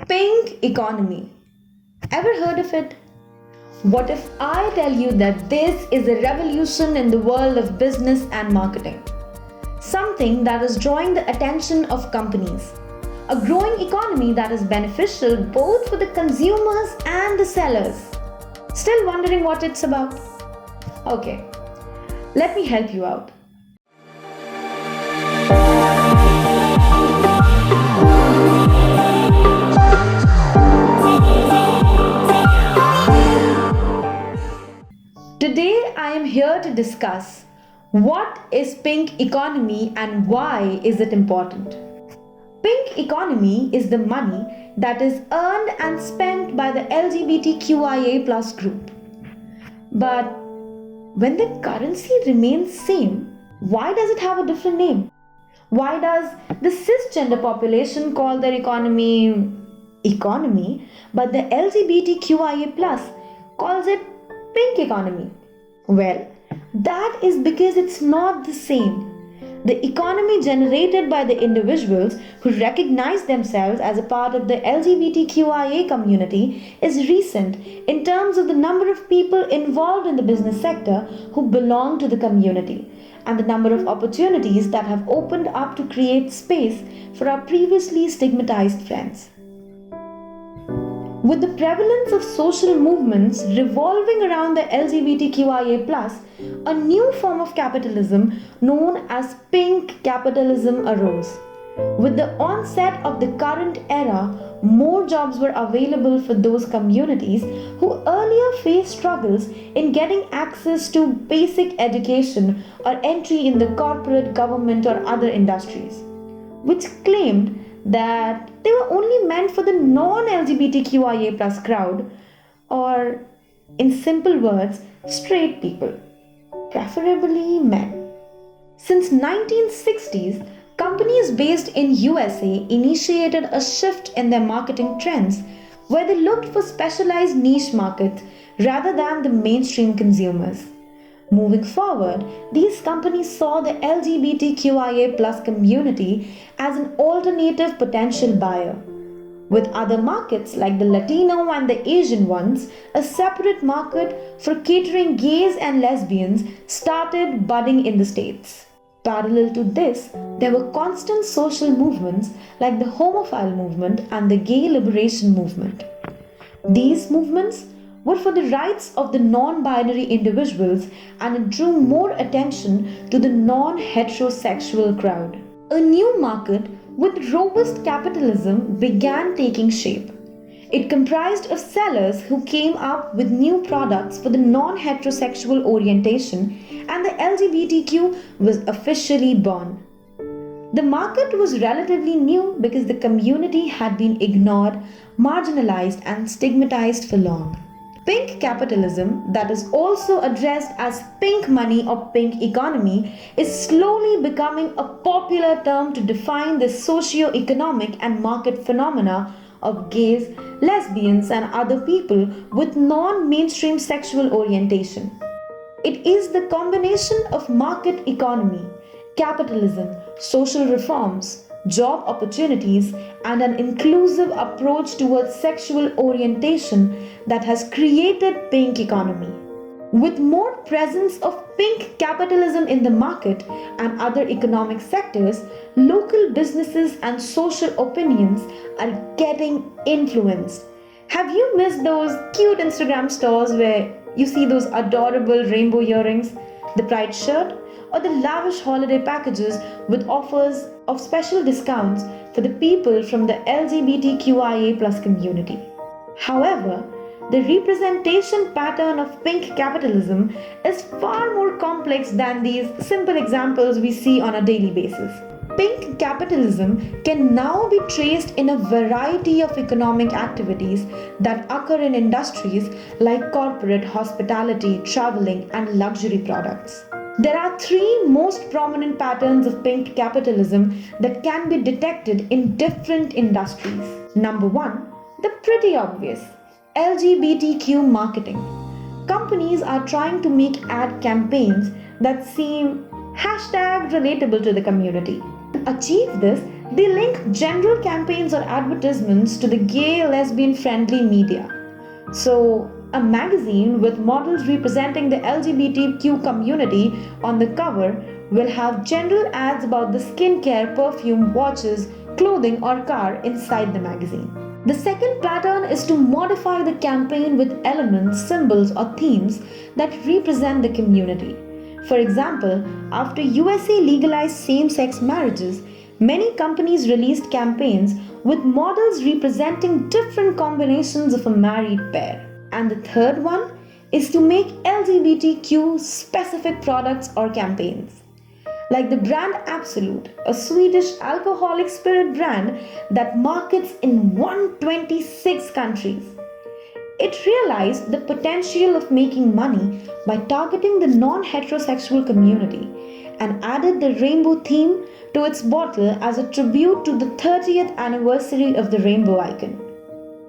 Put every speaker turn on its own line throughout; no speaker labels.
Pink economy. Ever heard of it? What if I tell you that this is a revolution in the world of business and marketing? Something that is drawing the attention of companies. A growing economy that is beneficial both for the consumers and the sellers. Still wondering what it's about? Okay, let me help you out. Today I am here to discuss what is pink economy and why is it important. Pink economy is the money that is earned and spent by the LGBTQIA plus group. But when the currency remains same, why does it have a different name? Why does the cisgender population call their economy, but the LGBTQIA plus calls it pink economy? Well, that is because it's not the same. The economy generated by the individuals who recognize themselves as a part of the LGBTQIA community is recent in terms of the number of people involved in the business sector who belong to the community and the number of opportunities that have opened up to create space for our previously stigmatized friends. With the prevalence of social movements revolving around the LGBTQIA+, a new form of capitalism known as pink capitalism arose. With the onset of the current era, more jobs were available for those communities who earlier faced struggles in getting access to basic education or entry in the corporate, government, or other industries, which claimed that they were only meant for the non-LGBTQIA plus crowd, or in simple words, straight people, preferably men. Since 1960s, companies based in USA initiated a shift in their marketing trends where they looked for specialized niche markets rather than the mainstream consumers. Moving forward, these companies saw the LGBTQIA plus community as an alternative potential buyer, with other markets like the Latino and the Asian ones, a separate market for catering gays and lesbians started budding in the States. Parallel to this, there were constant social movements like the homophile movement and the gay liberation movement. These movements were for the rights of the non-binary individuals, and it drew more attention to the non-heterosexual crowd. A new market with robust capitalism began taking shape. It comprised of sellers who came up with new products for the non-heterosexual orientation, and the LGBTQ was officially born. The market was relatively new because the community had been ignored, marginalized, and stigmatized for long. Pink capitalism, that is also addressed as pink money or pink economy, is slowly becoming a popular term to define the socio-economic and market phenomena of gays, lesbians, and other people with non-mainstream sexual orientation. It is the combination of market economy, capitalism, social reforms, job opportunities, and an inclusive approach towards sexual orientation that has created pink economy. With more presence of pink capitalism in the market and other economic sectors, local businesses and social opinions are getting influenced. Have you missed those cute Instagram stores where you see those adorable rainbow earrings, the pride shirt, or the lavish holiday packages with offers of special discounts for the people from the LGBTQIA plus community? However, the representation pattern of pink capitalism is far more complex than these simple examples we see on a daily basis. Pink capitalism can now be traced in a variety of economic activities that occur in industries like corporate, hospitality, traveling, and luxury products. There are three most prominent patterns of pink capitalism that can be detected in different industries. Number one, the pretty obvious, LGBTQ marketing. Companies are trying to make ad campaigns that seem #relatable to the community. To achieve this, They link general campaigns or advertisements to the gay, lesbian friendly media. So, a magazine with models representing the LGBTQ community on the cover will have general ads about the skincare, perfume, watches, clothing, or car inside the magazine. The second pattern is to modify the campaign with elements, symbols, or themes that represent the community. For example, after USA legalized same-sex marriages, many companies released campaigns with models representing different combinations of a married pair. And the third one is to make LGBTQ specific products or campaigns. Like the brand Absolute, a Swedish alcoholic spirit brand that markets in 126 countries. It realized the potential of making money by targeting the non-heterosexual community and added the rainbow theme to its bottle as a tribute to the 30th anniversary of the rainbow icon.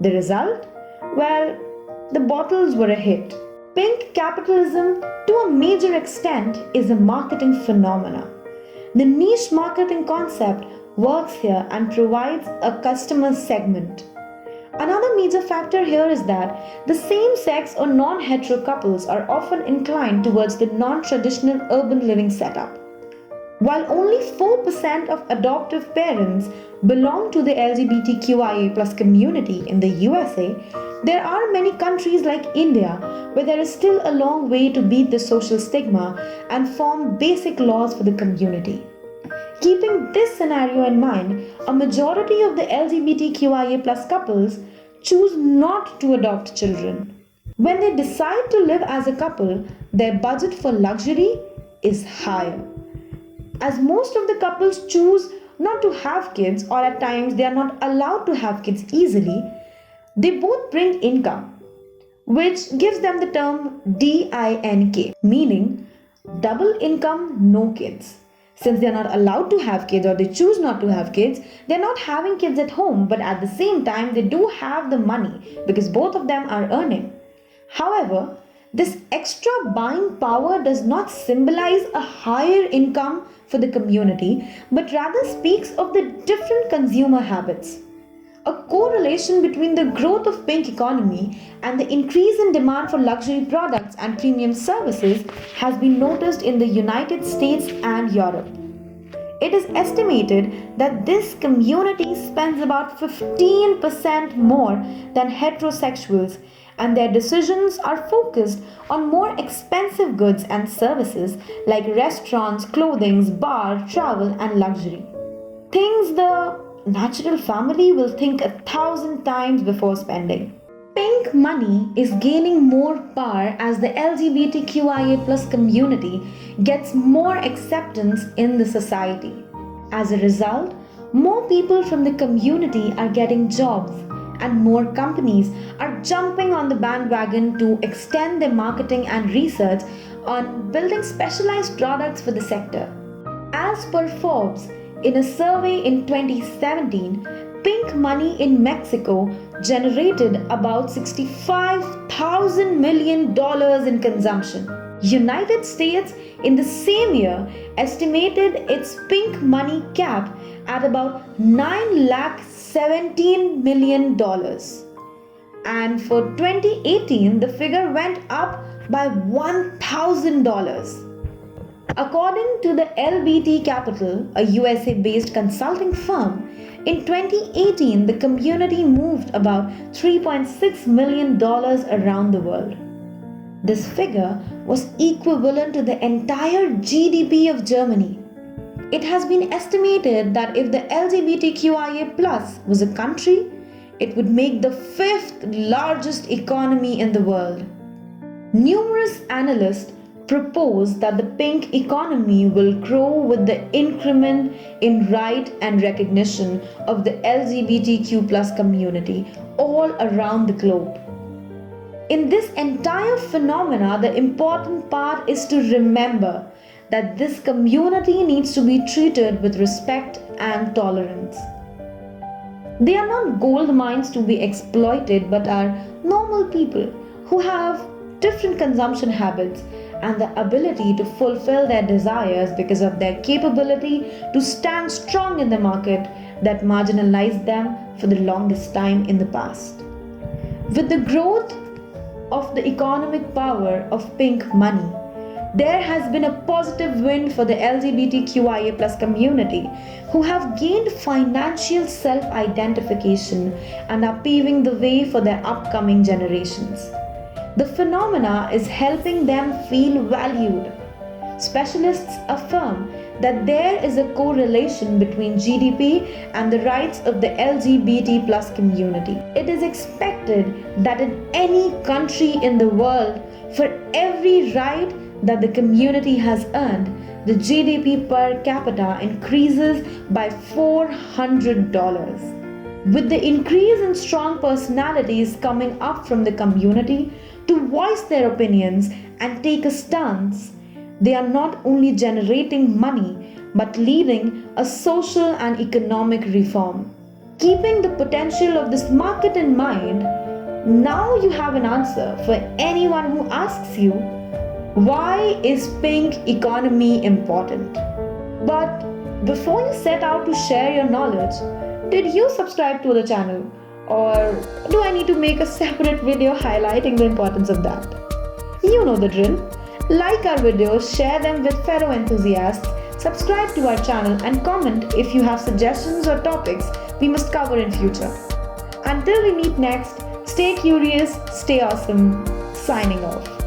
The result? Well, the bottles were a hit. Pink capitalism, to a major extent, is a marketing phenomena. The niche marketing concept works here and provides a customer segment. Another major factor here is that the same-sex or non-hetero couples are often inclined towards the non-traditional urban living setup. While only 4% of adoptive parents belong to the LGBTQIA+ community in the USA, there are many countries like India where there is still a long way to beat the social stigma and form basic laws for the community. Keeping this scenario in mind, a majority of the LGBTQIA+ couples choose not to adopt children. When they decide to live as a couple, their budget for luxury is higher. As most of the couples choose not to have kids, or at times they are not allowed to have kids easily, they both bring income, which gives them the term DINK, meaning double income, no kids. Since they are not allowed to have kids or they choose not to have kids, they are not having kids at home, but at the same time they do have the money because both of them are earning. However, this extra buying power does not symbolize a higher income for the community, but rather speaks of the different consumer habits. A correlation between the growth of pink economy and the increase in demand for luxury products and premium services has been noticed in the United States and Europe. It is estimated that this community spends about 15% more than heterosexuals, and their decisions are focused on more expensive goods and services like restaurants, clothing, bar, travel, and luxury. Things the natural family will think 1,000 times before spending. Pink money is gaining more power as the LGBTQIA+ community gets more acceptance in the society. As a result, more people from the community are getting jobs, and more companies are jumping on the bandwagon to extend their marketing and research on building specialized products for the sector. As per Forbes, in a survey in 2017, pink money in Mexico generated about $65,000 million in consumption. United States in the same year estimated its pink money cap at about $917 million. And for 2018, the figure went up by $1,000. According to the LBT Capital, a USA-based consulting firm, in 2018 the community moved about $3.6 million around the world. This figure was equivalent to the entire GDP of Germany. It has been estimated that if the LGBTQIA+ was a country, it would make the 5th largest economy in the world. Numerous analysts propose that the pink economy will grow with the increment in right and recognition of the LGBTQ+ community all around the globe. In this entire phenomena, the important part is to remember that this community needs to be treated with respect and tolerance. They are not gold mines to be exploited, but are normal people who have different consumption habits and the ability to fulfill their desires because of their capability to stand strong in the market that marginalized them for the longest time in the past. With the growth of the economic power of pink money, there has been a positive wind for the LGBTQIA+ community who have gained financial self-identification and are paving the way for their upcoming generations. The phenomena is helping them feel valued. Specialists affirm that there is a correlation between GDP and the rights of the LGBT+ community. It is expected that in any country in the world, for every right that the community has earned, the GDP per capita increases by $400. With the increase in strong personalities coming up from the community to voice their opinions and take a stance, they are not only generating money but leading a social and economic reform. Keeping the potential of this market in mind, now you have an answer for anyone who asks you, why is pink economy important? But before you set out to share your knowledge, did you subscribe to the channel? Or do I need to make a separate video highlighting the importance of that? You know the drill. Like our videos, share them with fellow enthusiasts, subscribe to our channel and comment if you have suggestions or topics we must cover in future. Until we meet next, stay curious, stay awesome. Signing off.